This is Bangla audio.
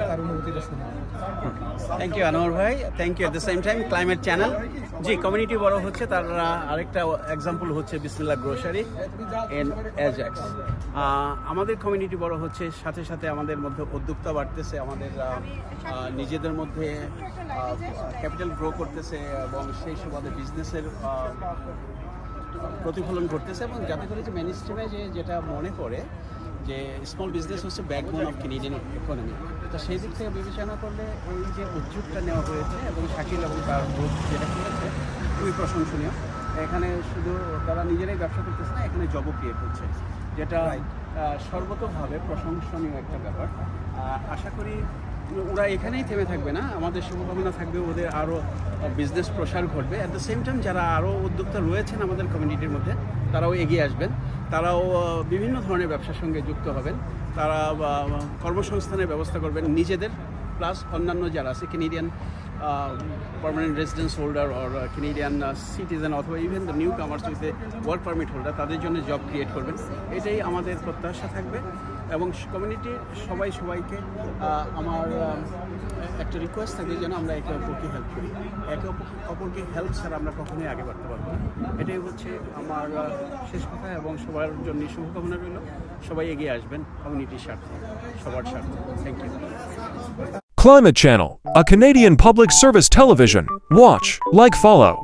তার অনুভূতিটা শুনি। থ্যাংক ইউ আনোয়ার ভাই, thank you. At the same time Climate Channel, জি কমিউনিটি বড় হচ্ছে, তার আরেকটা এক্সাম্পল হচ্ছে বিসমিল্লাহ গ্রোসারি ইন এজেক্স। আমাদের কমিউনিটি বড় হচ্ছে, সাথে সাথে আমাদের মধ্যে উদ্যোক্তা বাড়তেছে, আমাদের নিজেদের মধ্যে ক্যাপিটাল গ্রো করতেছে এবং সেই সুবাদে বিজনেসের প্রতিফলন ঘটতেছে, এবং যাতে করে যে মেইন স্ট্রিমে যেটা মনে করে যে স্মল বিজনেস হচ্ছে ব্যাকবোন অফ কানাডিয়ান ইকোনমি, তো সেই দিক থেকে বিবেচনা করলে এই যে উদ্যোগটা নেওয়া হয়েছে এবং শাকিল এবং তার গ্রুপ যেটা করেছে খুবই প্রশংসনীয়। এখানে শুধু তারা নিজেরাই ব্যবসা করতেছে না, এখানে জবও ক্রিয়েট হচ্ছে, যেটা সর্বতোভাবে প্রশংসনীয় একটা ব্যাপার। আশা করি ওরা এখানেই থেমে থাকবে না, আমাদের শুভকামনা থাকবে ওদের আরও বিজনেস প্রসার ঘটবে। অ্যাট দ্য সেম টাইম যারা আরও উদ্যোক্তা রয়েছেন আমাদের কমিউনিটির মধ্যে, তারাও এগিয়ে আসবেন, তারাও বিভিন্ন ধরনের ব্যবসার সঙ্গে যুক্ত হবেন, তারা কর্মসংস্থানের ব্যবস্থা করবেন নিজেদের প্লাস অন্যান্য যারা আছে Canadian permanent residence holder or Canadian citizen অথবা even the newcomers with work permit holder, তাদের জন্য জব ক্রিয়েট করবেন, এটাই আমাদের প্রত্যাশা থাকবে। এবং কমিউনিটির সবাইকে আমার একটা রিকোয়েস্ট থাকবে যেন আমরা একে অপরকে হেল্প করি, একে অপরকে হেল্প ছাড়া আমরা কখনোই আগে বাড়তে পারবো না। এটাই হচ্ছে আমার শেষ কথা, এবং সবার জন্য শুভকামনা রইল, সবাই এগিয়ে আসবেন কমিউনিটির স্বার্থে, সবার স্বার্থে। Thank you. Climate Channel, a Canadian public service television. Watch, like, follow.